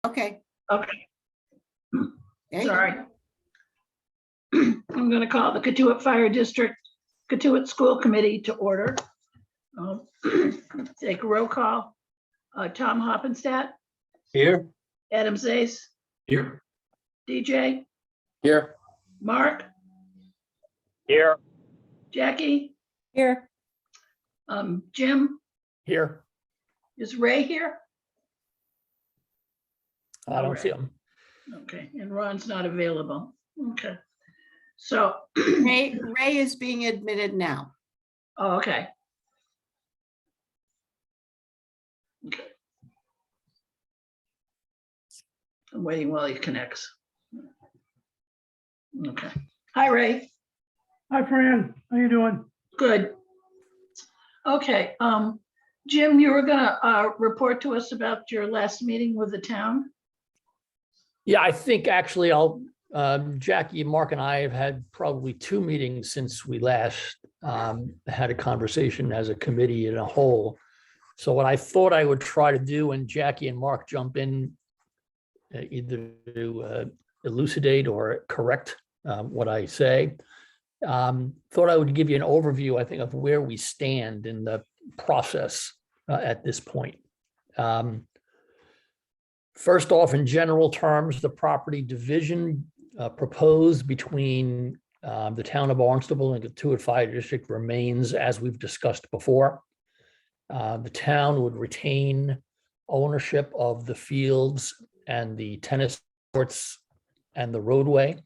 Okay. Okay, there you go. sorry. I'm going to call the Katuitt Fire District, Katuitt School Committee to order. Take a roll call. Tom Hoppenstadt, Here. Adam Zays, Here. DJ, Here. Mark, Here. Jackie, Here, Jim. Here. Is Ray here? I don't see him. Okay, and Ron's not available. Okay. So, Ray is being admitted now. oh, okay. Okay. I'm waiting while he connects. Okay. Hi, Ray. Hi, Fran. How you doing? Good. Okay, Jim, you were gonna report to us about your last meeting with the town? Yeah, I think actually Jackie, Mark and I have had probably 2 meetings since we last had a conversation as a committee in a whole. So what I thought I would try to do, and Jackie and Mark jump in either to elucidate or correct what I say. Thought I would give you an overview, I think, of where we stand in the process at this point. First off, in general terms, the property division proposed between the town of Barnstable and Katuitt Fire District remains as we've discussed before. The town would retain ownership of the fields and the tennis courts and the roadway.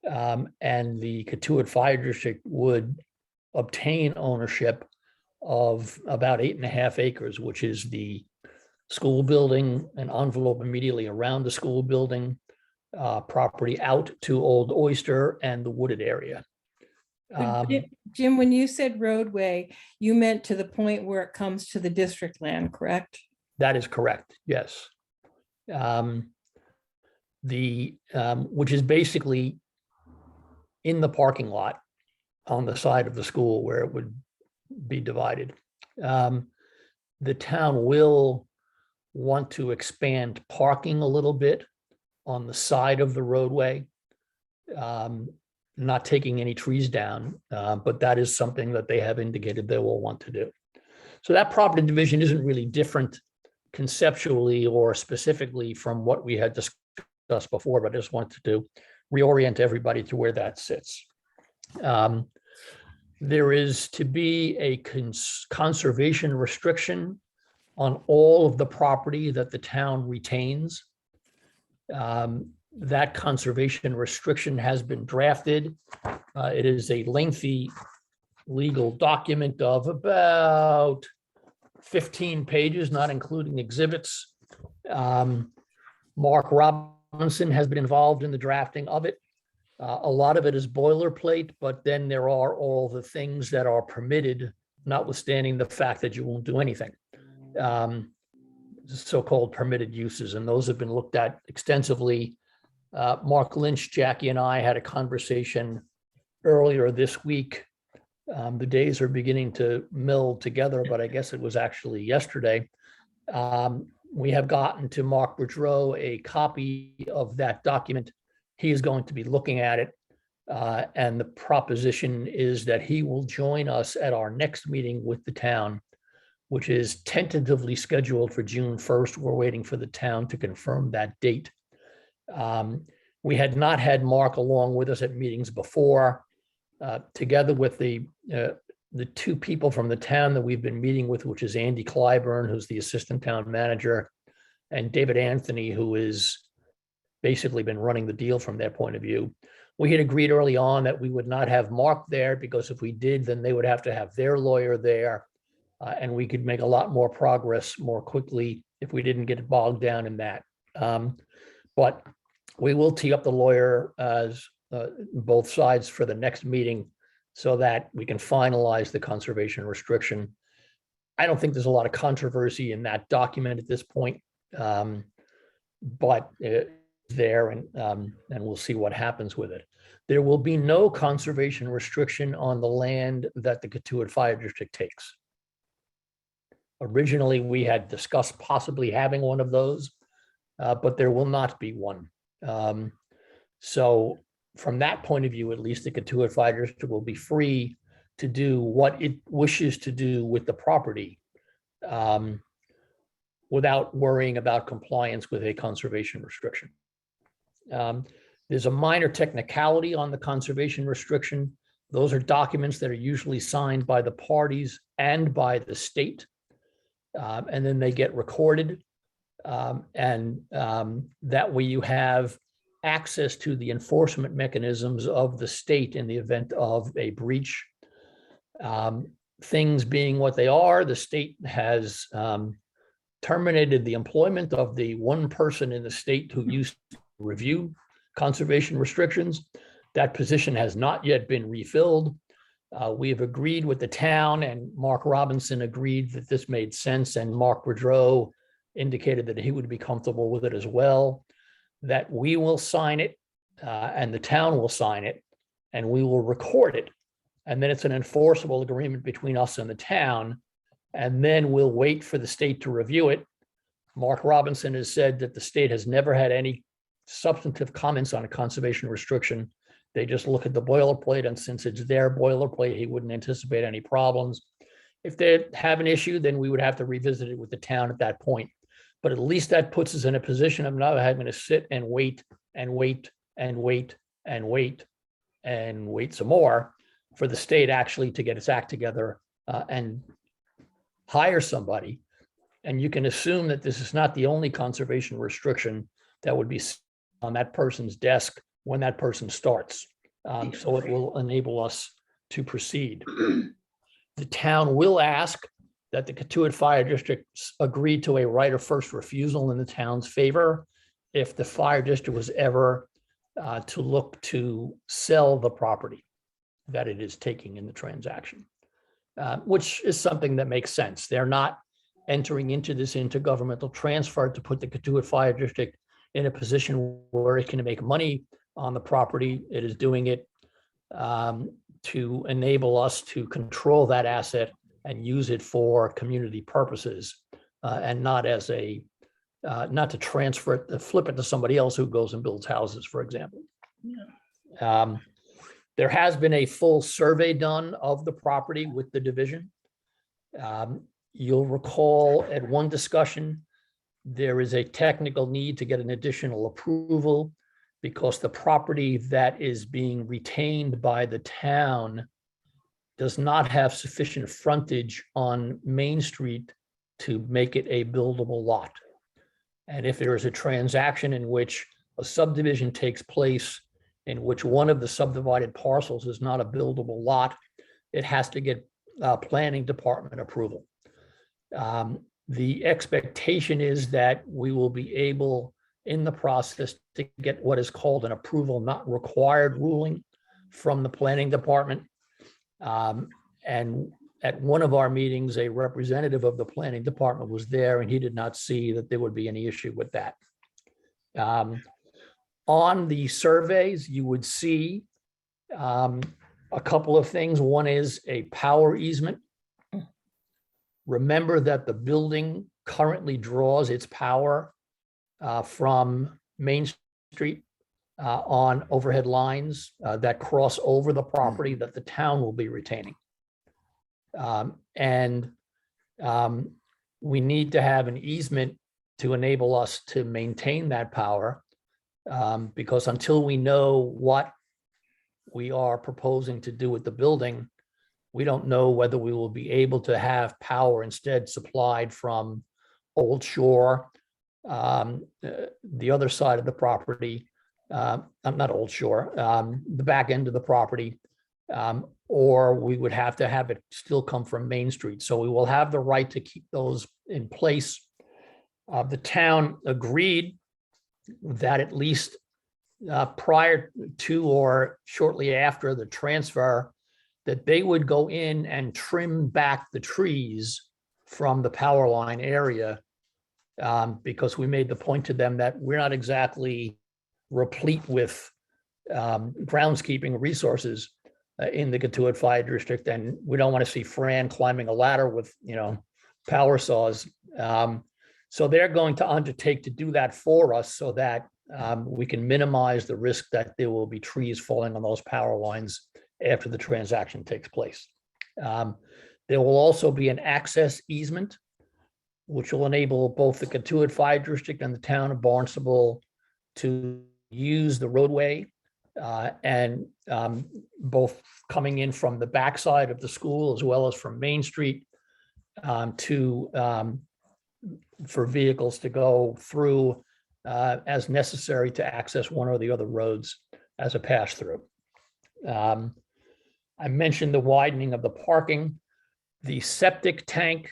And the Katuitt Fire District would obtain ownership of about 8.5 acres, which is the school building, an envelope immediately around the school building, property out to Old Oyster and the wooded area. Jim, when you said roadway, you meant to the point where it comes to the district land, correct? That is correct, yes. Which is basically in the parking lot on the side of the school where it would be divided. The town will want to expand parking a little bit on the side of the roadway, not taking any trees down, but that is something that they have indicated they will want to do. So that property division isn't really different conceptually or specifically from what we had discussed before, but I just wanted to reorient everybody to where that sits. There is to be a conservation restriction on all of the property that the town retains. That conservation restriction has been drafted. It is a lengthy legal document of about 15 pages, not including exhibits. Mark Robinson has been involved in the drafting of it. A lot of it is boilerplate, but then there are all the things that are permitted, notwithstanding the fact that you won't do anything. So-called permitted uses, and those have been looked at extensively. Mark Lynch, Jackie, and I had a conversation earlier this week. The days are beginning to meld together, but I guess it was actually yesterday. We have gotten to Mark Boudreau a copy of that document. He is going to be looking at it, and the proposition is that he will join us at our next meeting with the town, which is tentatively scheduled for June 1st. We're waiting for the town to confirm that date. We had not had Mark along with us at meetings before. Together with the 2 people from the town that we've been meeting with, which is Andy Clyburn, who's the assistant town manager, and David Anthony, who is basically been running the deal from their point of view. We had agreed early on that we would not have Mark there, because if we did, then they would have to have their lawyer there, and we could make a lot more progress more quickly if we didn't get bogged down in that. But we will tee up the lawyer as both sides for the next meeting so that we can finalize the conservation restriction. I don't think there's a lot of controversy in that document at this point, but there, and we'll see what happens with it. There will be no conservation restriction on the land that the Katuitt Fire District takes. Originally, we had discussed possibly having one of those, but there will not be one. So from that point of view, at least the Katuitt Fire District will be free to do what it wishes to do with the property without worrying about compliance with a conservation restriction. There's a minor technicality on the conservation restriction. Those are documents that are usually signed by the parties and by the state. And then they get recorded. That way you have access to the enforcement mechanisms of the state in the event of a breach. Things being what they are, the state has terminated the employment of the one person in the state who used to review conservation restrictions. That position has not yet been refilled. We have agreed with the town, and Mark Robinson agreed that this made sense, and Mark Boudreau indicated that he would be comfortable with it as well, that we will sign it and the town will sign it and we will record it. And then it's an enforceable agreement between us and the town. And then we'll wait for the state to review it. Mark Robinson has said that the state has never had any substantive comments on a conservation restriction. They just look at the boilerplate, and since it's their boilerplate, he wouldn't anticipate any problems. If they have an issue, then we would have to revisit it with the town at that point. But at least that puts us in a position of not having to sit and wait and wait and wait and wait and wait some more for the state actually to get its act together and hire somebody. And you can assume that this is not the only conservation restriction that would be on that person's desk when that person starts. So it will enable us to proceed. The town will ask that the Katuitt Fire District agree to a right of first refusal in the town's favor if the fire district was ever to look to sell the property that it is taking in the transaction, which is something that makes sense. They're not entering into this intergovernmental transfer to put the Katuitt Fire District in a position where it can make money on the property. It is doing it to enable us to control that asset and use it for community purposes, and not as a, not to transfer it, flip it to somebody else who goes and builds houses, for example. There has been a full survey done of the property with the division. You'll recall at one discussion, there is a technical need to get an additional approval because the property that is being retained by the town does not have sufficient frontage on Main Street to make it a buildable lot. And if there is a transaction in which a subdivision takes place in which one of the subdivided parcels is not a buildable lot, it has to get planning department approval. The expectation is that we will be able in the process to get what is called an approval not required ruling from the planning department. And at one of our meetings, a representative of the planning department was there and he did not see that there would be any issue with that. On the surveys, you would see a couple of things. One is a power easement. Remember that the building currently draws its power from Main Street on overhead lines that cross over the property that the town will be retaining. We need to have an easement to enable us to maintain that power, because until we know what we are proposing to do with the building, we don't know whether we will be able to have power instead supplied from Old Shore, the other side of the property, not Old Shore, the back end of the property, or we would have to have it still come from Main Street. So we will have the right to keep those in place. The town agreed that at least prior to or shortly after the transfer, that they would go in and trim back the trees from the power line area, because we made the point to them that we're not exactly replete with groundskeeping resources in the Katuitt Fire District, and we don't want to see Fran climbing a ladder with, power saws. So they're going to undertake to do that for us so that we can minimize the risk that there will be trees falling on those power lines after the transaction takes place. There will also be an access easement, which will enable both the Katuitt Fire District and the town of Barnstable to use the roadway and both coming in from the backside of the school as well as from Main Street for vehicles to go through as necessary to access one or the other roads as a pass through. I mentioned the widening of the parking. The septic tank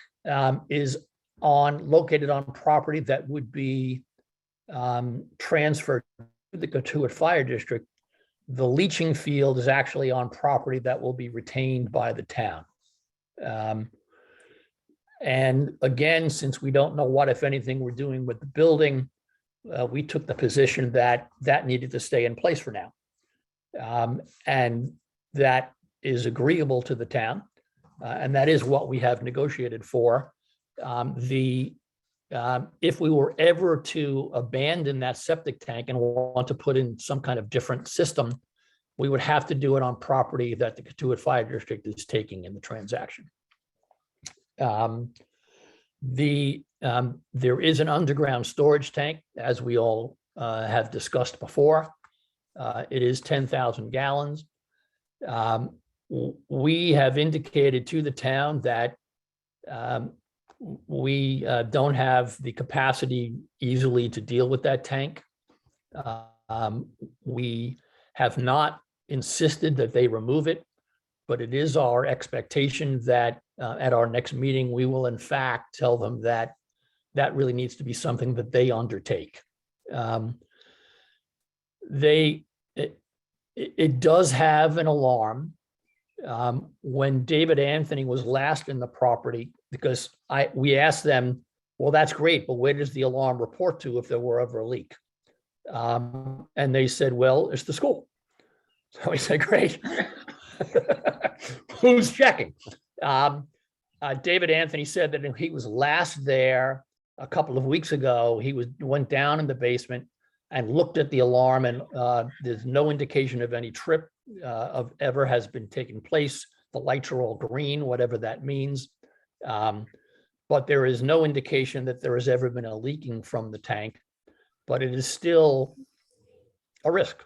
is located on property that would be transferred to the Katuitt Fire District. The leaching field is actually on property that will be retained by the town. And again, since we don't know what, if anything, we're doing with the building, we took the position that that needed to stay in place for now. And that is agreeable to the town. And that is what we have negotiated for. If we were ever to abandon that septic tank and want to put in some kind of different system, we would have to do it on property that the Katuitt Fire District is taking in the transaction. There is an underground storage tank, as we all have discussed before. It is 10,000 gallons. We have indicated to the town that we don't have the capacity easily to deal with that tank. We have not insisted that they remove it, but it is our expectation that at our next meeting, we will in fact tell them that that really needs to be something that they undertake. It does have an alarm. When David Anthony was last in the property, because we asked them, well, that's great, but where does the alarm report to if there were ever a leak? And they said, well, it's the school. So we said, great. Who's checking? David Anthony said that he was last there a couple of weeks ago. He went down in the basement and looked at the alarm, and there's no indication of any trip of ever has been taking place. The lights are all green, whatever that means. But there is no indication that there has ever been a leaking from the tank, but it is still a risk.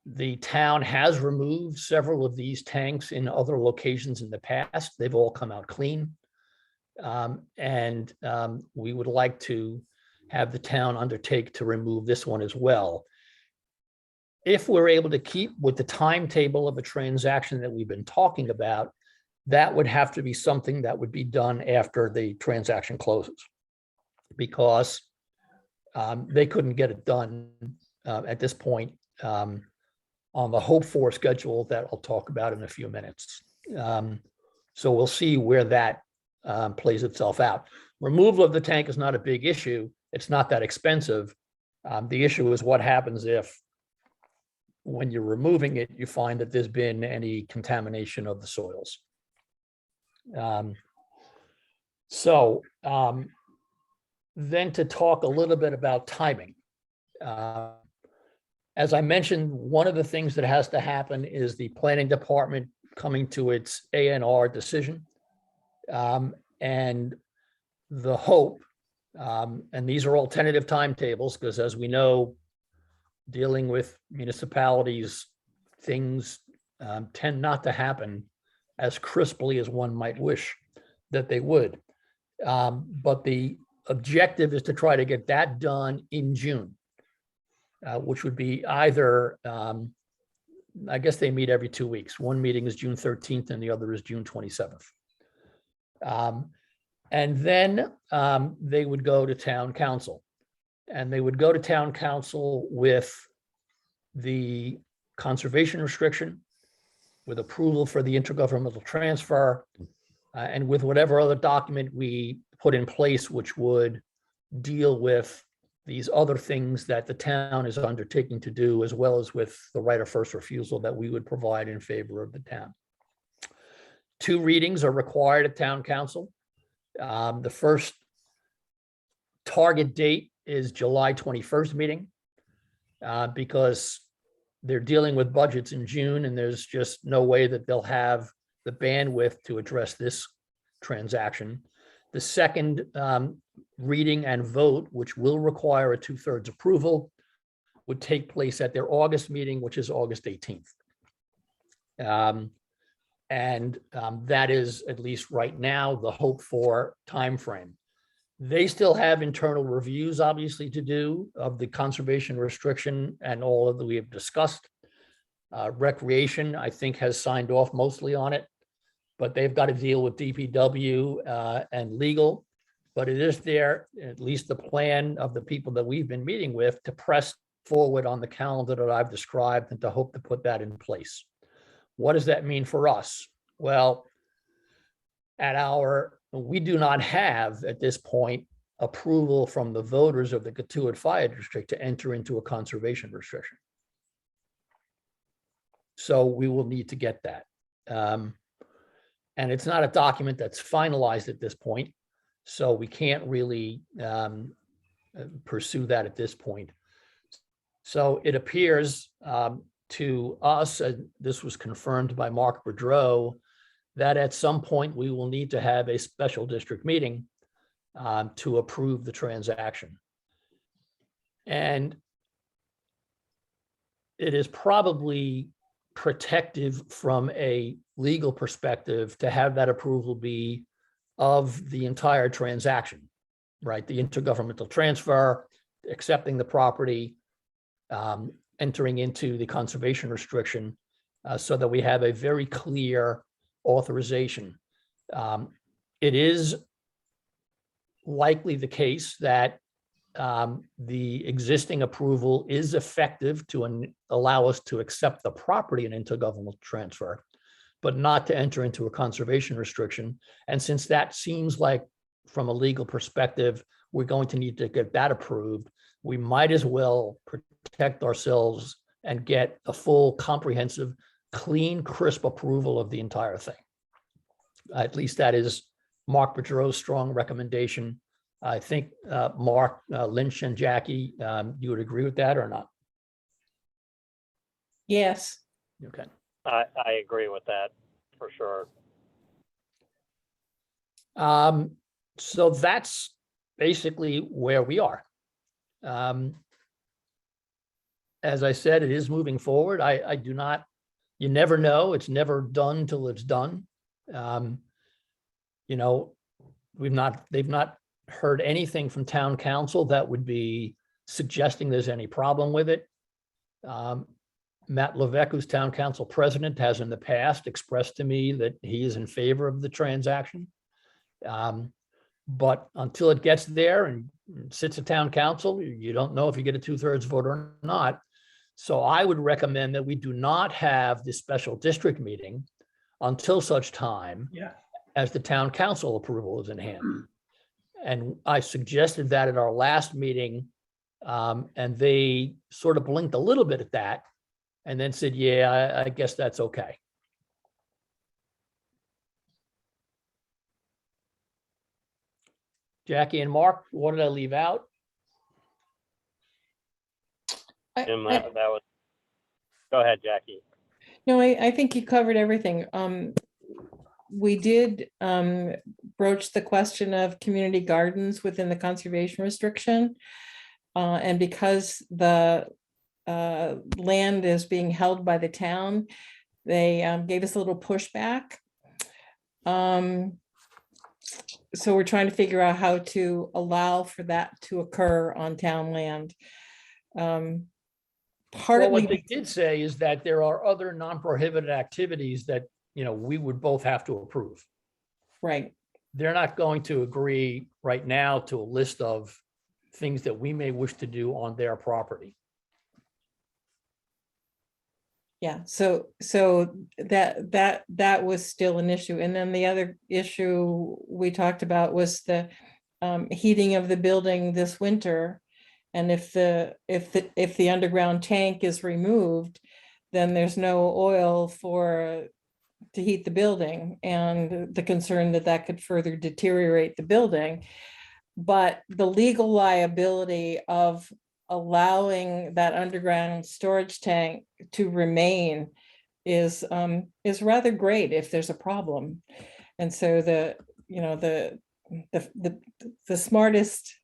The town has removed several of these tanks in other locations in the past. They've all come out clean. And we would like to have the town undertake to remove this one as well. If we're able to keep with the timetable of a transaction that we've been talking about, that would have to be something that would be done after the transaction closes, because they couldn't get it done at this point on the hoped-for schedule that I'll talk about in a few minutes. So we'll see where that plays itself out. Removal of the tank is not a big issue. It's not that expensive. The issue is what happens if, when you're removing it, you find that there's been any contamination of the soils. Then to talk a little bit about timing. As I mentioned, one of the things that has to happen is the planning department coming to its A&R decision. And the hope, and these are all tentative timetables, because as we know, dealing with municipalities, things tend not to happen as crisply as one might wish that they would. But the objective is to try to get that done in June, which would be either, I guess they meet every 2 weeks. One meeting is June 13th and the other is June 27th. And then they would go to town council. And they would go to town council with the conservation restriction, with approval for the intergovernmental transfer, and with whatever other document we put in place, which would deal with these other things that the town is undertaking to do, as well as with the right of first refusal that we would provide in favor of the town. 2 readings are required at town council. The first target date is July 21st meeting. Because they're dealing with budgets in June and there's just no way that they'll have the bandwidth to address this transaction. The second reading and vote, which will require a 2/3 approval, would take place at their August meeting, which is August 18th. That is, at least right now, the hope for timeframe. They still have internal reviews, obviously, to do of the conservation restriction and all of that we have discussed. Recreation, I think, has signed off mostly on it, but they've got to deal with DPW and legal. But it is there, at least the plan of the people that we've been meeting with, to press forward on the calendar that I've described and to hope to put that in place. What does that mean for us? Well, we do not have at this point approval from the voters of the Katuitt Fire District to enter into a conservation restriction. So we will need to get that. And it's not a document that's finalized at this point, so we can't really pursue that at this point. So it appears to us, and this was confirmed by Mark Boudreau, that at some point we will need to have a special district meeting to approve the transaction. And it is probably protective from a legal perspective to have that approval be of the entire transaction, right? The intergovernmental transfer, accepting the property, entering into the conservation restriction, so that we have a very clear authorization. It is likely the case that the existing approval is effective to allow us to accept the property in intergovernmental transfer, but not to enter into a conservation restriction. And since that seems like, from a legal perspective, we're going to need to get that approved, we might as well protect ourselves and get a full, comprehensive, clean, crisp approval of the entire thing. At least that is Mark Boudreau's strong recommendation. I think Mark, Lynch, and Jackie, you would agree with that or not? Yes. Okay. I agree with that for sure. So that's basically where we are. As I said, it is moving forward. I do not, you never know. It's never done till it's done. You know, they've not heard anything from town council that would be suggesting there's any problem with it. Matt Levesque, who's town council president, has in the past expressed to me that he is in favor of the transaction. But until it gets there and sits at town council, you don't know if you get a 2/3 vote or not. So I would recommend that we do not have this special district meeting until such time as the town council approval is in hand. And I suggested that at our last meeting, and they sort of blinked a little bit at that and then said, yeah, I guess that's okay. Jackie and Mark, what did I leave out? Jim, that was, go ahead, Jackie. No, I think you covered everything. We did broach the question of community gardens within the conservation restriction. And because the land is being held by the town, they gave us a little pushback. So we're trying to figure out how to allow for that to occur on town land. Well, Partly, what they did say is that there are other non-prohibited activities that, you know, we would both have to approve. right, They're not going to agree right now to a list of things that we may wish to do on their property. yeah, so that was still an issue. And then the other issue we talked about was the heating of the building this winter. And if the underground tank is removed, then there's no oil to heat the building, and the concern that that could further deteriorate the building. But the legal liability of allowing that underground storage tank to remain is rather great if there's a problem. And so the smartest,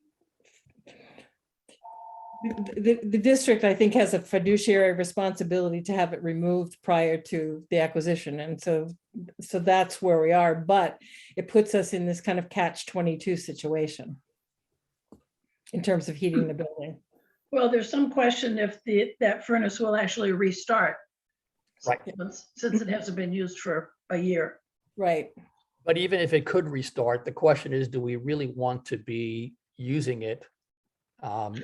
the district, I think, has a fiduciary responsibility to have it removed prior to the acquisition. And so that's where we are, but it puts us in this kind of catch-22 situation in terms of heating the building. Well, there's some question if that furnace will actually restart. Right. Since it hasn't been used for a year. Right. But even if it could restart, the question is, do we really want to be using it? Because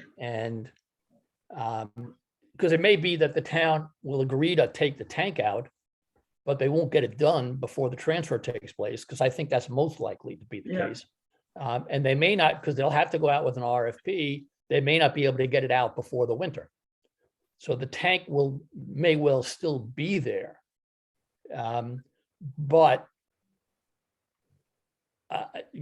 it may be that the town will agree to take the tank out, but they won't get it done before the transfer takes place, because I think that's most likely to be the Yeah. case. And they may not, because they'll have to go out with an RFP, they may not be able to get it out before the winter. So the tank may well still be there. But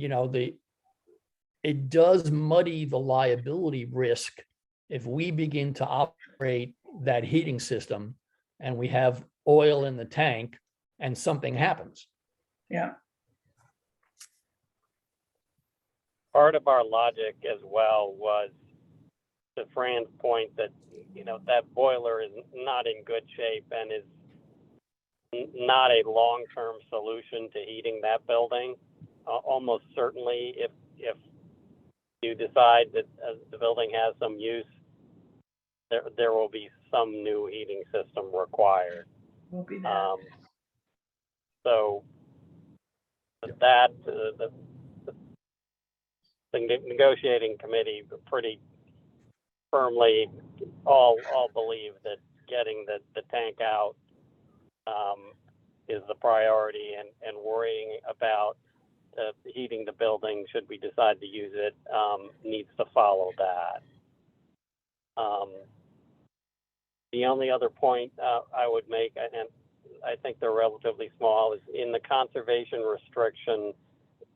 it does muddy the liability risk if we begin to operate that heating system and we have oil in the tank and something happens. Yeah, Part of our logic as well was, to Fran's point, that, that boiler is not in good shape and is not a long-term solution to heating that building. Almost certainly, if you decide that the building has some use, there will be some new heating system required. won't be that. So that the negotiating committee pretty firmly all believe that getting the tank out is the priority, and worrying about heating the building, should we decide to use it, needs to follow that. The only other point I would make, and I think they're relatively small, is in the conservation restriction,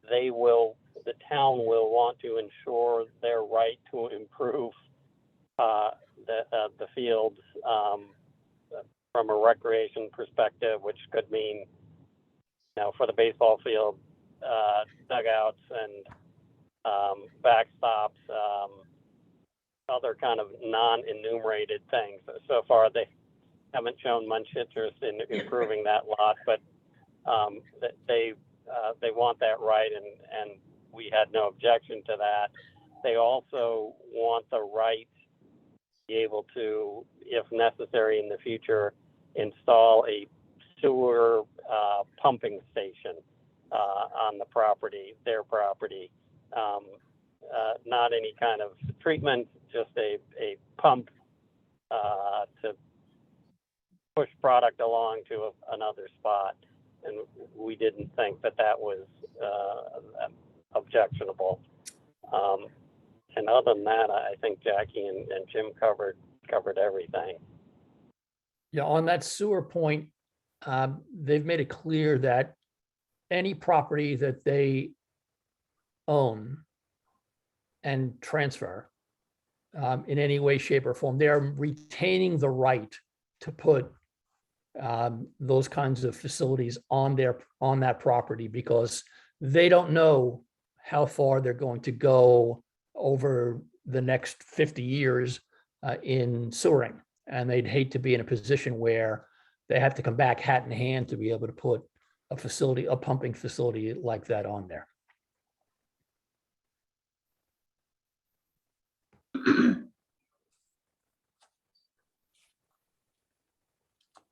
the town will want to ensure their right to improve the fields from a recreation perspective, which could mean, for the baseball field, dugouts and backstops, other kind of non-enumerated things. So far, they haven't shown much interest in improving that lot, but they want that right, and we had no objection to that. They also want the right to be able to, if necessary in the future, install a sewer pumping station on the property, their property. Not any kind of treatment, just a pump to push product along to another spot. And we didn't think that was objectionable. And other than that, I think Jackie and Jim covered everything. Yeah, on that sewer point, they've made it clear that any property that they own and transfer in any way, shape, or form, they're retaining the right to put those kinds of facilities on that property, because they don't know how far they're going to go over the next 50 years in sewering. And they'd hate to be in a position where they have to come back hat in hand to be able to put a pumping facility like that on there.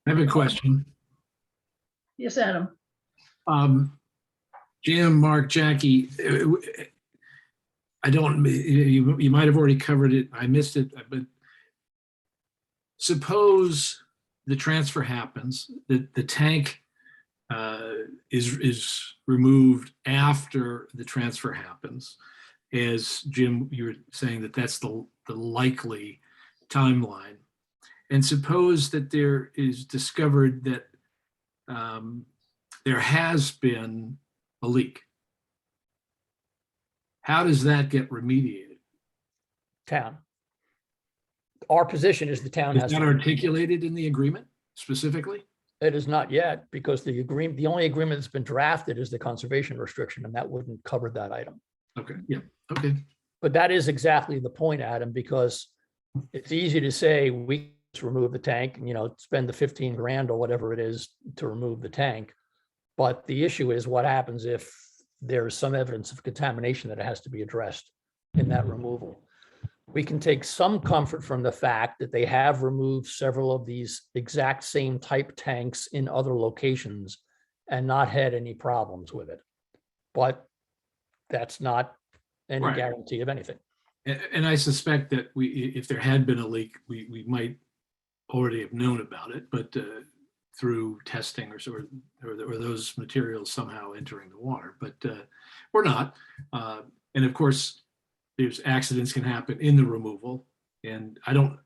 I have a question. Yes, Adam. Jim, Mark, Jackie, you might have already covered it. I missed it, but suppose the transfer happens, that the tank is removed after the transfer happens. As Jim, you were saying that's the likely timeline. And suppose that there is discovered that there has been a leak. How does that get remediated? Town. Our position is the town Is has, that to- articulated in the agreement specifically? it is not yet, because the agreement, the only agreement that's been drafted is the conservation restriction, and that wouldn't cover that item. Okay, yeah, okay. But that is exactly the point, Adam, because it's easy to say we just remove the tank and, spend the 15 grand or whatever it is to remove the tank. But the issue is what happens if there's some evidence of contamination that has to be addressed in that removal. We can take some comfort from the fact that they have removed several of these exact same type tanks in other locations and not had any problems with it. But that's not any Right. guarantee of anything. And I suspect that if there had been a leak, we might already have known about it, but through testing or those materials somehow entering the water, but we're not. And of course, there's accidents can happen in the removal, and I'm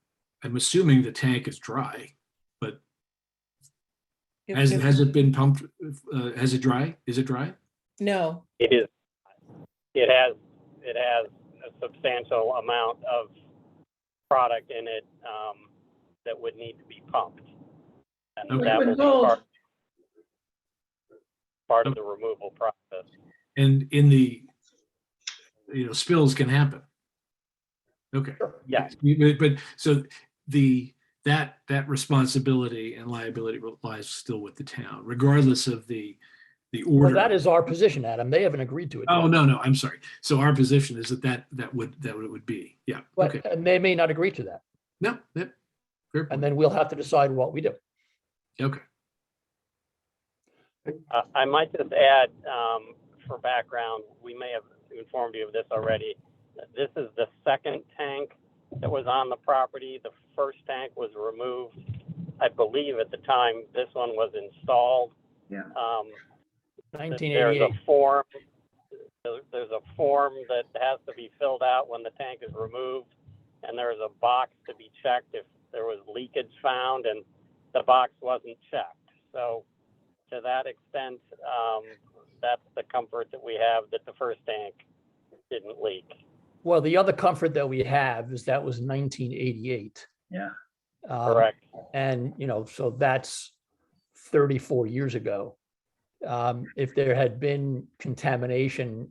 assuming the tank is dry, but has it been pumped? Has it dry? Is it dry? No, It is, it has a substantial amount of product in it that would need to be pumped. And Okay. that will Liquid be gold. part of the removal process. And in the, spills can happen. Okay. Yeah. But so that responsibility and liability lies still with the town, regardless of the Well, order. that is our position, Adam. They haven't agreed to it. Oh, yet. no, I'm sorry. So our position is that it would be. Yeah. But Okay. and they may not agree to that. No, fair And point. then we'll have to decide what we do. Okay. I might just add, for background, we may have informed you of this already. This is the second tank that was on the property. The first tank was removed, I believe, at the time this one was installed. Yeah. There's 1988. a form. There's a form that has to be filled out when the tank is removed, and there's a box to be checked if there was leakage found, and the box wasn't checked. So to that extent, that's the comfort that we have that the first tank didn't leak. Well, the other comfort that we have is that was 1988. Yeah. Correct. And, so that's 34 years ago. If there had been contamination,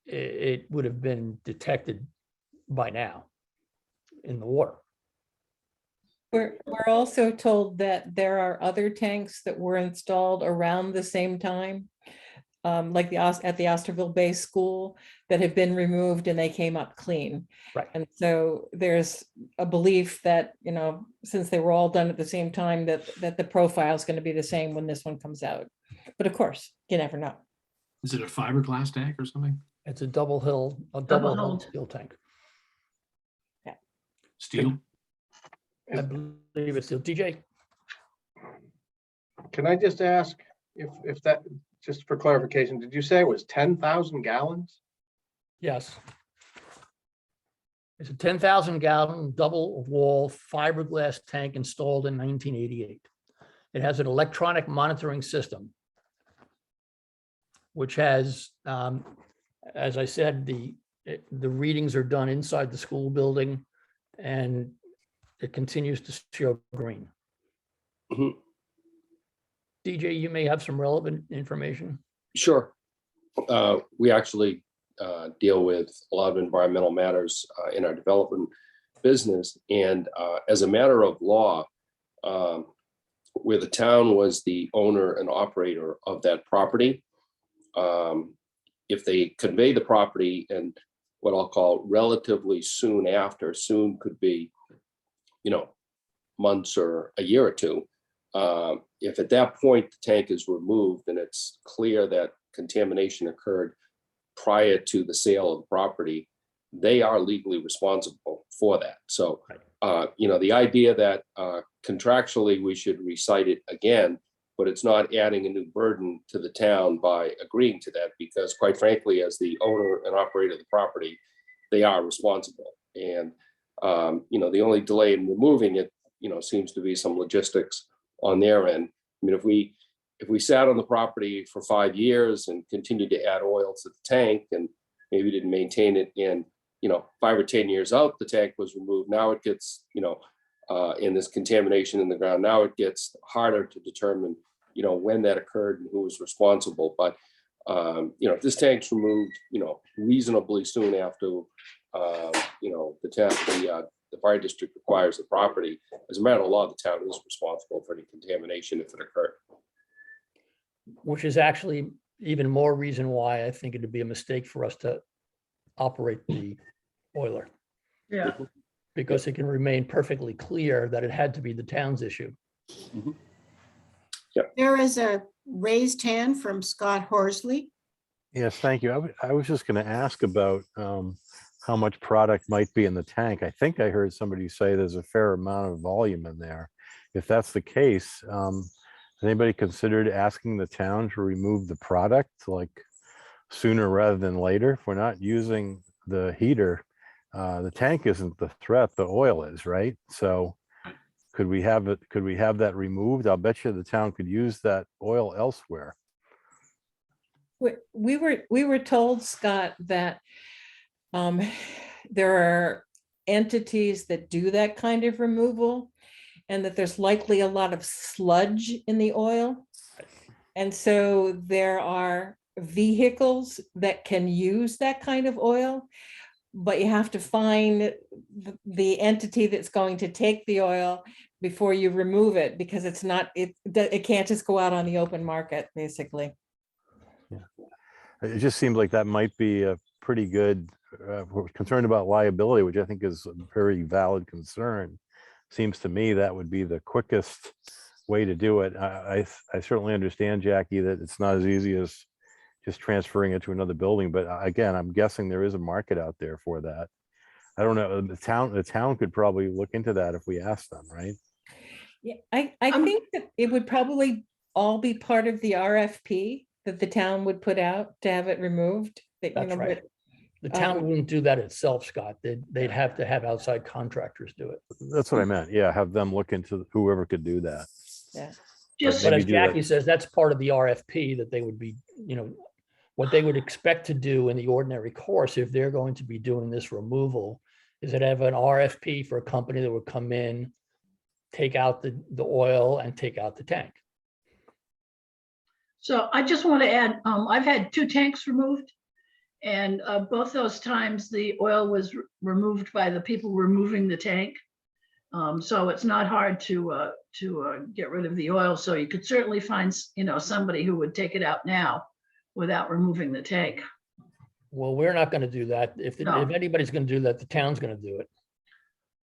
it would have been detected by now in the water. we're also told that there are other tanks that were installed around the same time. Like at the Osterville Bay School that have been removed and they came up clean. Right. And so there's a belief that, since they were all done at the same time, that the profile is going to be the same when this one comes out. But of course, you never know. Is it a fiberglass tank or something? It's a double hull Double-hulled. steel tank. Steel? I believe it's steel. DJ? Can I just ask if that, just for clarification, did you say it was 10,000 gallons? Yes. It's a 10,000 gallon double wall fiberglass tank installed in 1988. It has an electronic monitoring system, which has, as I said, the readings are done inside the school building, and it continues to show green. Mhm. DJ, you may have some relevant information. Sure. We actually deal with a lot of environmental matters in our development business. And as a matter of law, where the town was the owner and operator of that property, if they convey the property and what I'll call relatively soon after, soon could be, months or a year or two, if at that point the tank is removed and it's clear that contamination occurred prior to the sale of the property, they are legally responsible for that. So, the idea that contractually we should recite it again, but it's not adding a new burden to the town by agreeing to that, because quite frankly, as the owner and operator of the property, they are responsible. And, the only delay in removing it, seems to be some logistics on their end. I mean, if we sat on the property for 5 years and continued to add oil to the tank and maybe didn't maintain it, and 5 or 10 years out, the tank was removed. Now it gets, in this contamination in the ground, now it gets harder to determine, when that occurred and who was responsible. But, if this tank's removed, reasonably soon after, the fire district acquires the property, as a matter of law, the town is responsible for any contamination if it occurred. Which is actually even more reason why I think it'd be a mistake for us to operate the boiler, Yeah, because it can remain perfectly clear that it had to be the town's issue. There is a raised hand from Scott Horsley. Yes, thank you. I was just going to ask about how much product might be in the tank. I think I heard somebody say there's a fair amount of volume in there. If that's the case, has anybody considered asking the town to remove the product like sooner rather than later? If we're not using the heater, the tank isn't the threat, the oil is, right? So could we have it, could we have that removed? I'll bet you the town could use that oil elsewhere. We were told, Scott, that there are entities that do that kind of removal, and that there's likely a lot of sludge in the oil. And so there are vehicles that can use that kind of oil, but you have to find the entity that's going to take the oil before you remove it, because it can't just go out on the open market, basically. It just seems like that might be a pretty good, we're concerned about liability, which I think is a very valid concern. Seems to me that would be the quickest way to do it. I certainly understand, Jackie, that it's not as easy as just transferring it to another building, but again, I'm guessing there is a market out there for that. I don't know, the town could probably look into that if we asked them, right? Yeah, I think that it would probably all be part of the RFP that the town would put out to have it removed. That's right. The town wouldn't do that itself, Scott. They'd have to have outside contractors do it. That's what I meant. Yeah, have them look into whoever could do that. Yeah. just, But Maybe as do that. Jackie says, that's part of the RFP that they would be, what they would expect to do in the ordinary course if they're going to be doing this removal is that have an RFP for a company that would come in, take out the oil and take out the tank. so I just want to add, I've had 2 tanks removed. And both those times the oil was removed by the people removing the tank. So it's not hard to get rid of the oil. So you could certainly find, somebody who would take it out now without removing the tank. Well, we're not going to do that. If No. anybody's going to do that, the town's going to do it.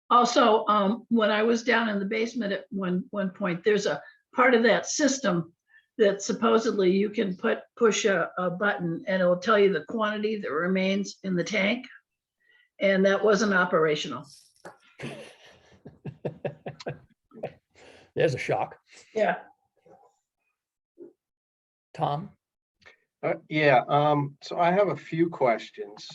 Also, when I was down in the basement at one point, there's a part of that system that supposedly you can push a button and it'll tell you the quantity that remains in the tank. And that wasn't operational. There's a shock. Yeah. Tom? Yeah, so I have a few questions.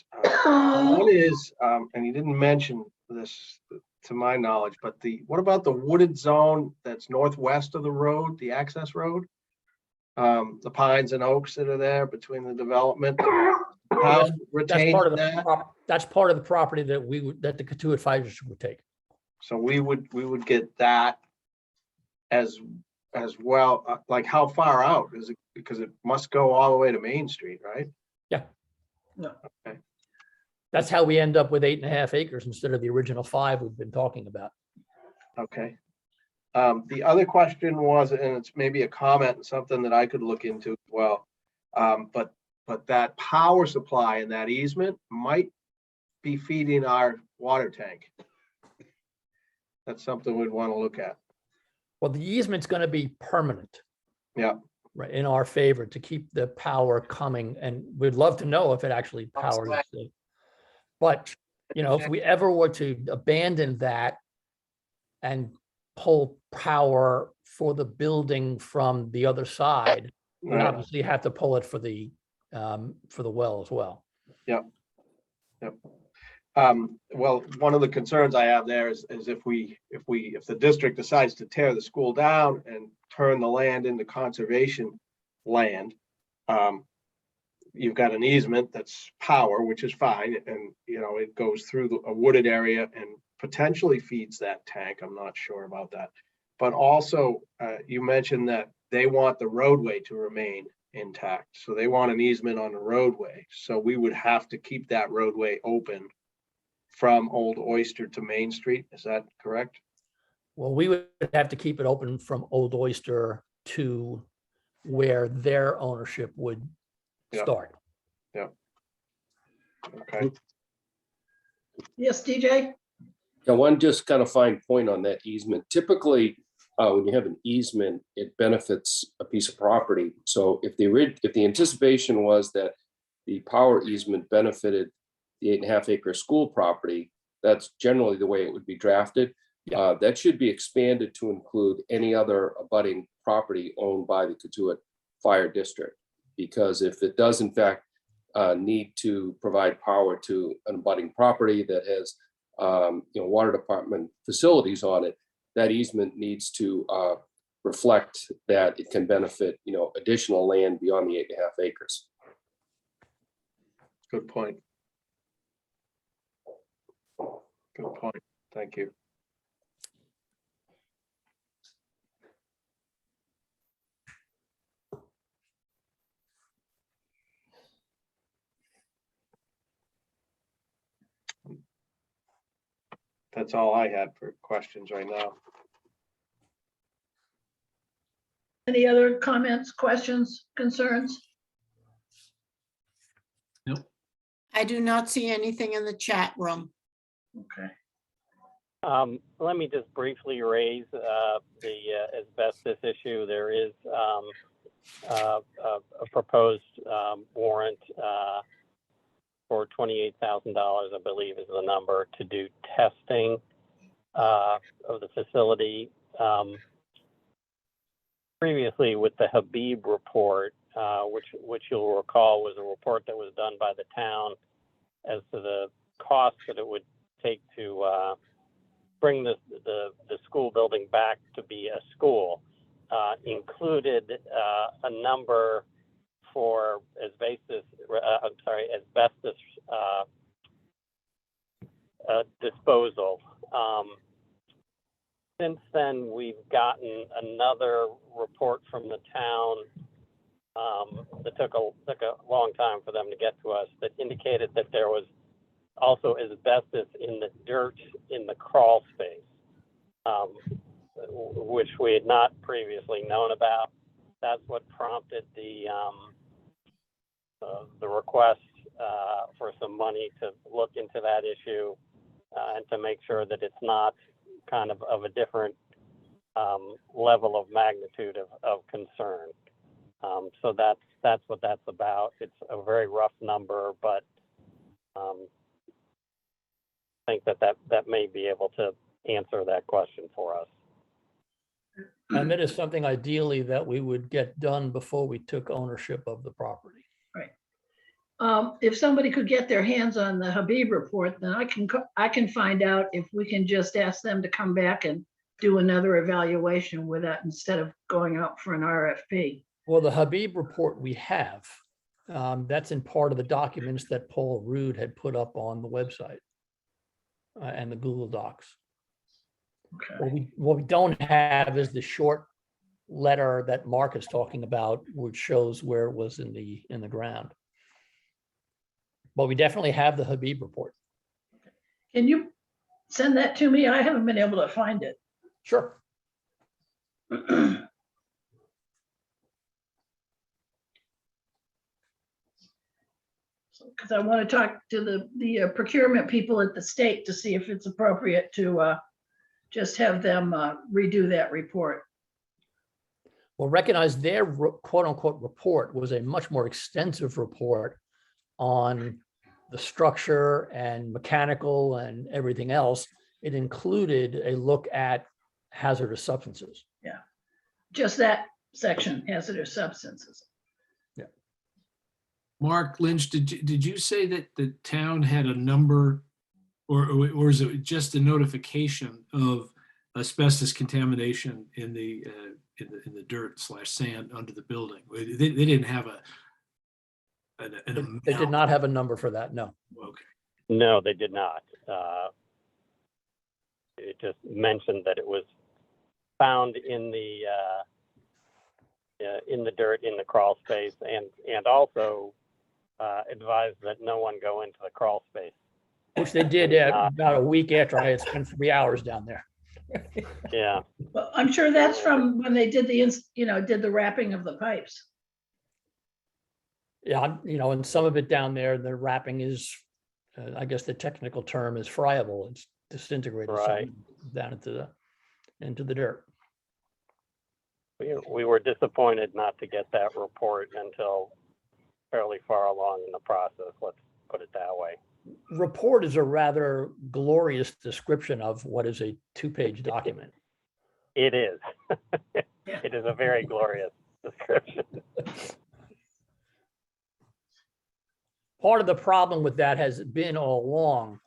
One is, and you didn't mention this to my knowledge, but what about the wooded zone that's northwest of the road, the access road? The pines and oaks that are there between the development. How That's retains part of the that? that's part of the property that the Katuitt Fire District would take. So we would get that as well. Like how far out is it? Because it must go all the way to Main Street, right? Yeah. No. Okay. That's how we end up with 8.5 acres instead of the original 5 we've been talking about. Okay. The other question was, and it's maybe a comment, something that I could look into as well. But that power supply and that easement might be feeding our water tank. That's something we'd want to look at. Well, the easement's going to be permanent. Yeah. Right, in our favor to keep the power coming, and we'd love to know if it actually powers the. But, if we ever were to abandon that and pull power for the building from the other side, we Right. obviously have to pull it for the well as well. Yep. Well, one of the concerns I have there is if the district decides to tear the school down and turn the land into conservation land, you've got an easement that's power, which is fine, and, you know, it goes through a wooded area and potentially feeds that tank. I'm not sure about that. But also, you mentioned that they want the roadway to remain intact. So they want an easement on the roadway. So we would have to keep that roadway open from Old Oyster to Main Street. Is that correct? Well, we would have to keep it open from Old Oyster to where their ownership would Yep. start. Okay. Yes, DJ? Yeah, one just kind of fine point on that easement. Typically, when you have an easement, it benefits a piece of property. So if the anticipation was that the power easement benefited the 8.5 acre school property, that's generally the way it would be drafted. Yeah. That should be expanded to include any other abutting property owned by the Katuitt Fire District. Because if it does in fact need to provide power to an abutting property that has water department facilities on it, that easement needs to reflect that it can benefit, additional land beyond the 8.5 acres. Good point. Good point. Thank you. That's all I had for questions right now. Any other comments, questions, concerns? I do not see anything in the chat room. Okay. Let me just briefly raise the asbestos issue. There is a proposed warrant for $28,000, I believe is the number, to do testing of the facility. Previously with the Habib report, which you'll recall was a report that was done by the town as to the cost that it would take to bring the school building back to be a school, included a number for asbestos disposal. Since then, we've gotten another report from the town that took a long time for them to get to us, that indicated that there was also asbestos in the dirt in the crawl space, which we had not previously known about. That's what prompted the request for some money to look into that issue and to make sure that it's not kind of a different level of magnitude of concern. So that's what that's about. It's a very rough number, but I think that may be able to answer that question for us. And it is something ideally that we would get done before we took ownership of the property. If somebody could get their hands on the Habib report, then I can find out if we can just ask them to come back and do another evaluation with that instead of going out for an RFP. Well, the Habib report we have, that's in part of the documents that Paul Rude had put up on the website and the Google Docs. Okay. What we don't have is the short letter that Mark is talking about, which shows where it was in the ground. But we definitely have the Habib report. Can you send that to me? I haven't been able to find it. Sure. Because I want to talk to the procurement people at the state to see if it's appropriate to just have them redo that report. Well, recognize their quote unquote report was a much more extensive report on the structure and mechanical and everything else. It included a look at hazardous substances. Yeah, just that section, hazardous substances. Yeah. Mark Lynch, did you say that the town had a number, or is it just a notification of asbestos contamination in the dirt / sand under the building? They didn't have They did not have a number for that, no. Okay. No, they did not. It just mentioned that it was found in the dirt in the crawl space, and also advised that no one go into the crawl space. Which they did about a week after I had spent 3 hours down there. Yeah, Well, I'm sure that's from when they did did the wrapping of the pipes. Yeah, and some of it down there, the wrapping is, I guess the technical term is friable. It's disintegrated some Right. down into the dirt. we were disappointed not to get that report until fairly far along in the process. Let's put it that way. Report is a rather glorious description of what is a 2-page document. It is. It is a very glorious description. Part of the problem with that has been all along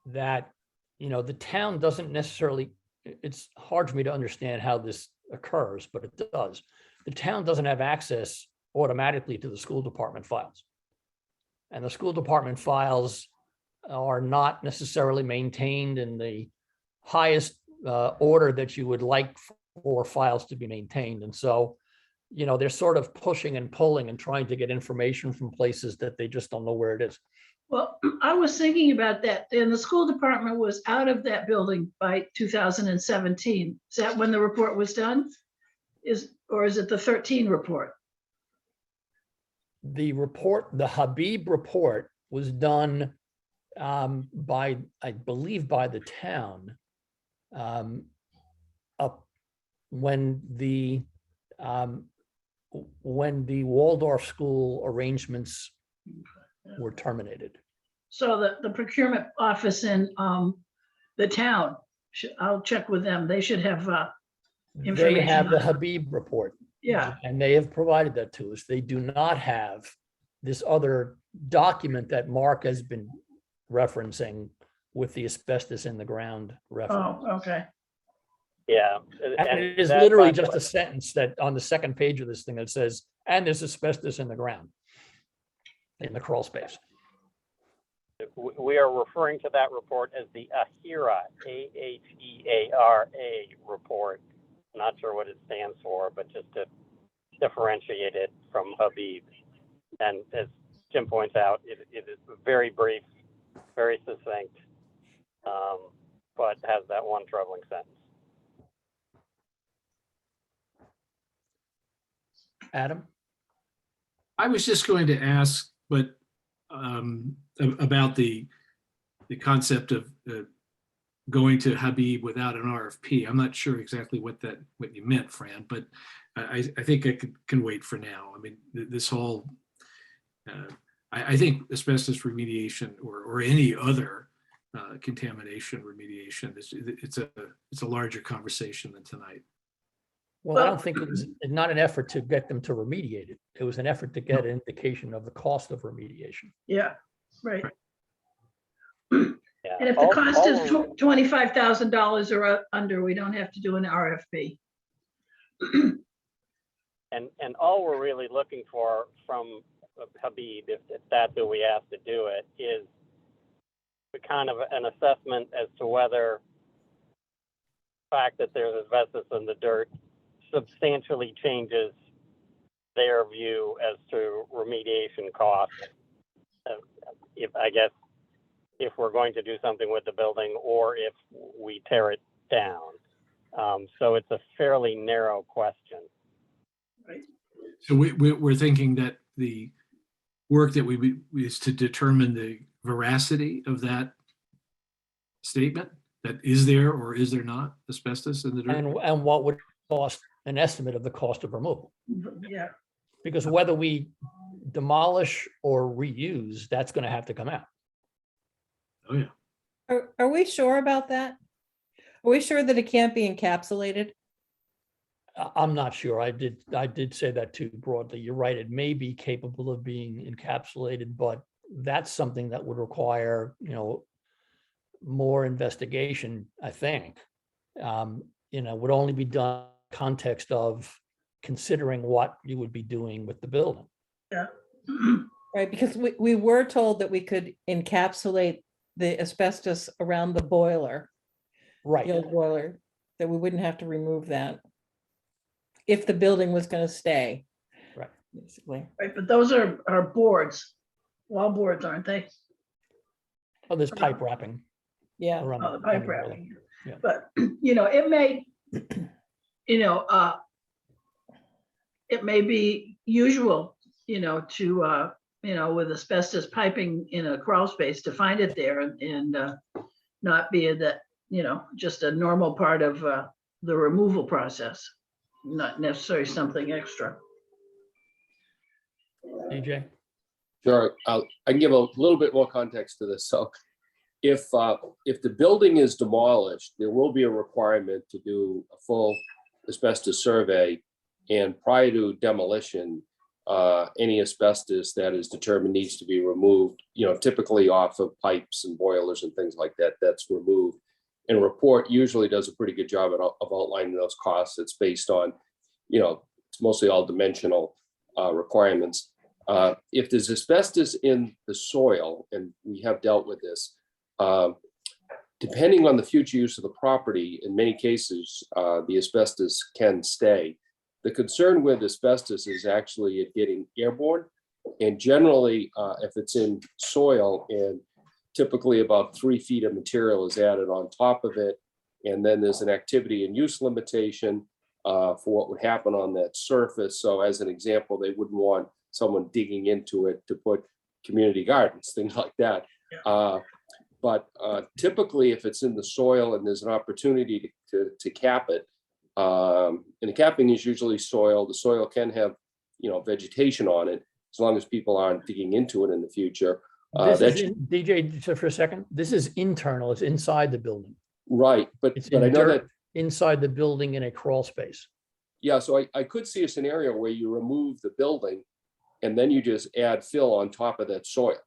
that, the town doesn't necessarily, it's hard for me to understand how this occurs, but it does. The town doesn't have access automatically to the school department files. And the school department files are not necessarily maintained in the highest order that you would like for files to be maintained. And so, they're sort of pushing and pulling and trying to get information from places that they just don't know where it is. Well, I was thinking about that, and the school department was out of that building by 2017. Is that when the report was done? Or is it the 13 report? The Habib report was done by, I believe, by the town up when the Waldorf school arrangements were terminated. So the procurement office in the town, I'll check with them. They should have They information have the on it. Habib report. Yeah. And they have provided that to us. They do not have this other document that Mark has been referencing with the asbestos in the ground reference. Oh, okay. Yeah. And it is that, literally by the just way, a sentence that on the second page of this thing that says, and there's asbestos in the ground in the crawl space. we are referring to that report as the AHERA, AHEARA report. Not sure what it stands for, but just to differentiate it from Habib. And as Jim points out, it is very brief, very succinct, but has that one troubling sentence. Adam? I was just going to ask, but about the concept of going to Habib without an RFP. I'm not sure exactly what you meant, Fran, but I think I can wait for now. I mean, this whole, I think asbestos remediation or any other contamination remediation, it's a larger conversation than tonight. Well, I don't think it was not an effort to get them to remediate it. It was an effort to get an indication of the cost of remediation. Yeah, right. Yeah. And if the cost is $25,000 or under, we don't have to do an RFP. And all we're really looking for from Habib, if that's who we ask to do it, is kind of an assessment as to whether the fact that there's asbestos in the dirt substantially changes their view as to remediation costs. If we're going to do something with the building or if we tear it down. So it's a fairly narrow question. Right. So we're thinking that the work that is to determine the veracity of that statement, that is there or is there not asbestos in the dirt? And what would cost an estimate of the cost of removal? Yeah, Because whether we demolish or reuse, that's going to have to come out. Oh, yeah. Are we sure about that? Are we sure that it can't be encapsulated? I'm not sure. I did say that too broadly. You're right. It may be capable of being encapsulated, but that's something that would require, more investigation, I think. Would only be done in context of considering what you would be doing with the building. yeah. Right, because we were told that we could encapsulate the asbestos around the boiler, the Right. old boiler, that we wouldn't have to remove that if the building was gonna stay. Right. Basically, Right, but those are boards, wall boards, aren't they? Oh, there's pipe wrapping yeah. around. Oh, the around pipe the boiler. wrapping. Yeah. But, it may, it may be usual, to, with asbestos piping in a crawl space to find it there and not be that, just a normal part of the removal process, not necessarily something extra. DJ? Sure, I can give a little bit more context to this. So if the building is demolished, there will be a requirement to do a full asbestos survey. And prior to demolition, any asbestos that is determined needs to be removed, typically off of pipes and boilers and things like that, that's removed. And a report usually does a pretty good job of outlining those costs. It's based on, it's mostly all dimensional requirements. If there's asbestos in the soil, and we have dealt with this, depending on the future use of the property, in many cases, the asbestos can stay. The concern with asbestos is actually it getting airborne. And generally, if it's in soil, and typically about 3 feet of material is added on top of it, and then there's an activity and use limitation for what would happen on that surface. So as an example, they wouldn't want someone digging into it to put community gardens, things like that. But typically, if it's in the soil and there's an opportunity to cap it, and the capping is usually soil. The soil can have, vegetation on it, as long as people aren't digging into it in the future. DJ, just for a second, this is internal, it's inside the building. Right, but It's I in know that, dirt inside the building in a crawl space. yeah, so I could see a scenario where you remove the building and then you just add fill on top of that soil,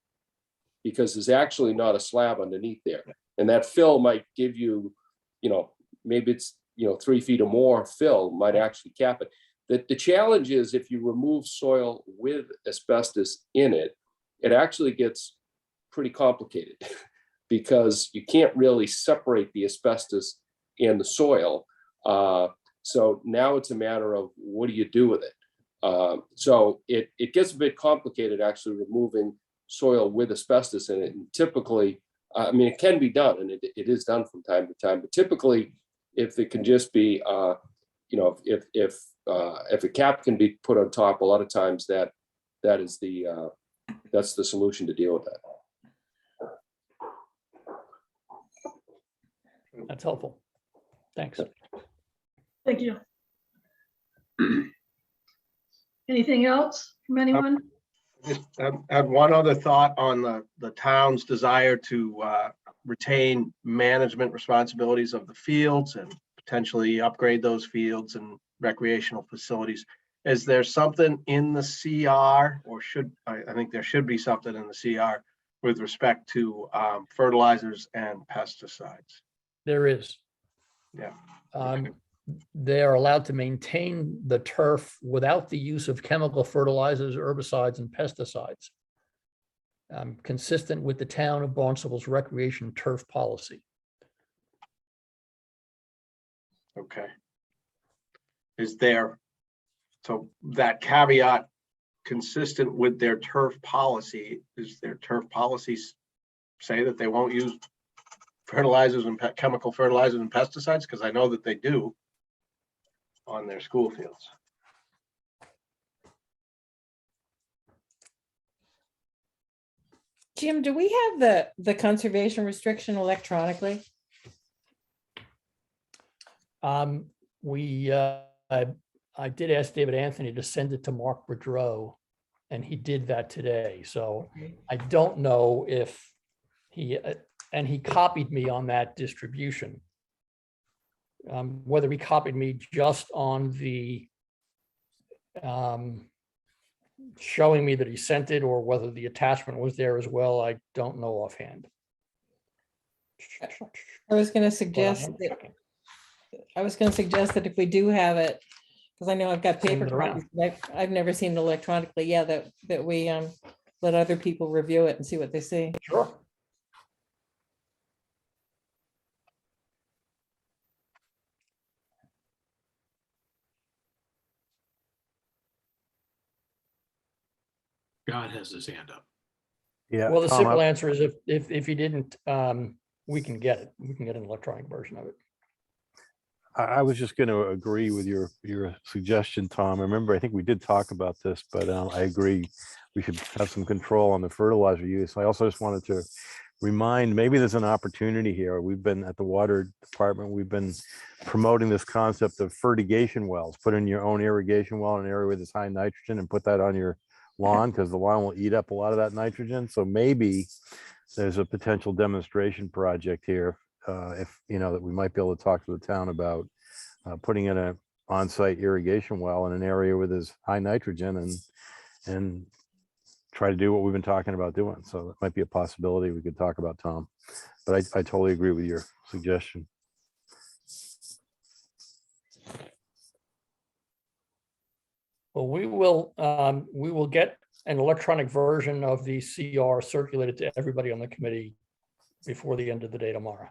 because there's actually not a slab underneath there. And that fill might give you, maybe it's, 3 feet or more fill might actually cap it. The challenge is if you remove soil with asbestos in it, it actually gets pretty complicated because you can't really separate the asbestos in the soil. So now it's a matter of what do you do with it? So it gets a bit complicated actually removing soil with asbestos in it. And typically, it can be done, and it is done from time to time, but typically if it can just be, if a cap can be put on top, a lot of times that's the solution to deal with that. That's helpful. Thanks. Thank you. Anything else from anyone? Just had one other thought on the town's desire to retain management responsibilities of the fields and potentially upgrade those fields and recreational facilities. Is there something in the CR, or I think there should be something in the CR with respect to fertilizers and pesticides? There is. Yeah. They are allowed to maintain the turf without the use of chemical fertilizers, herbicides, and pesticides, consistent with the town of Barnstable's recreation turf policy. Okay. So that caveat consistent with their turf policy, is their turf policies say that they won't use fertilizers and chemical fertilizers and pesticides? Because I know that they do on their school fields. Jim, do we have the conservation restriction electronically? I did ask David Anthony to send it to Mark Boudreau, and he did that today. So I don't know if and he copied me on that distribution. Whether he copied me just on the showing me that he sent it, or whether the attachment was there as well, I don't know offhand. I was going to Hold on, suggest I'm that checking. if we do have it, because I know I've got Send paper it around. copies, but I've never seen it electronically. Yeah, that we let other people review it and see what they see. Sure. God has his hand up. Yeah. Well, the Tom, simple I- answer is if you didn't, we can get it. We can get an electronic version of it. I was just going to agree with your suggestion, Tom. Remember, I think we did talk about this, but I agree. We should have some control on the fertilizer use. I also just wanted to remind, maybe there's an opportunity here. We've been at the water department, we've been promoting this concept of fertigation wells. Put in your own irrigation well in an area with this high nitrogen and put that on your lawn, because the lawn will eat up a lot of that nitrogen. So maybe there's a potential demonstration project here, if, you know, that we might be able to talk to the town about putting in a on-site irrigation well in an area where there's high nitrogen and try to do what we've been talking about doing. So that might be a possibility we could talk about, Tom. But I totally agree with your suggestion. Well, we will get an electronic version of the CR circulated to everybody on the committee before the end of the day tomorrow.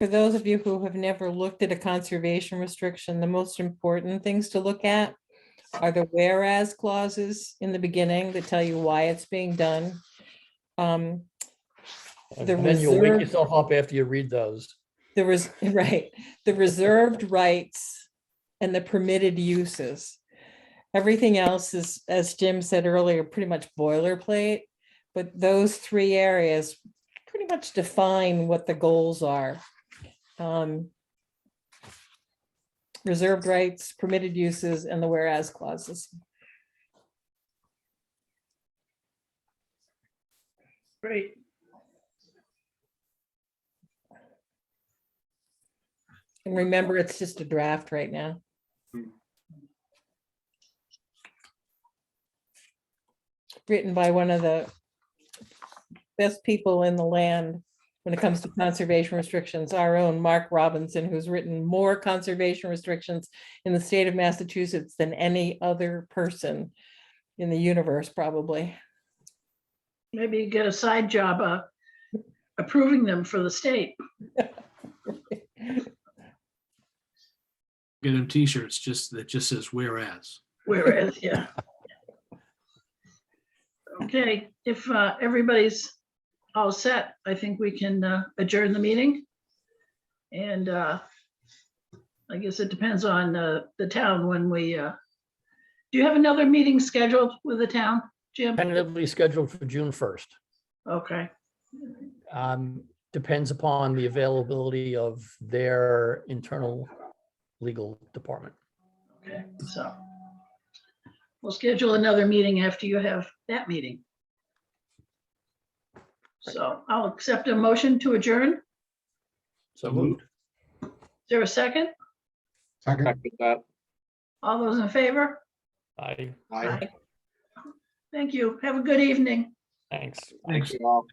For those of you who have never looked at a conservation restriction, the most important things to look at are the whereas clauses in the beginning that tell you why it's being done. And The then you'll wake reserve- yourself up after you read those. There was, right, the reserved rights and the permitted uses. Everything else is, as Jim said earlier, pretty much boilerplate, but those three areas pretty much define what the goals are. Reserved rights, permitted uses, and the whereas clauses. Great. And remember, it's just a draft right now. Written by one of the best people in the land when it comes to conservation restrictions, our own Mark Robinson, who's written more conservation restrictions in the state of Massachusetts than any other person in the universe, probably. Maybe you get a side job approving them for the state. Get them t-shirts that just says whereas. Whereas, yeah. Okay, if everybody's all set, I think we can adjourn the meeting. And I guess it depends on the town when we, do you have another meeting scheduled with the town, Jim? Tentatively scheduled for June 1st. Okay, Depends upon the availability of their internal legal department. okay, so we'll schedule another meeting after you have that meeting. So I'll accept a motion to adjourn. So moved. Is there a second? Second that. All those in favor? Aye, Aye. Thank you. Have a good evening. thanks. Thanks, you all.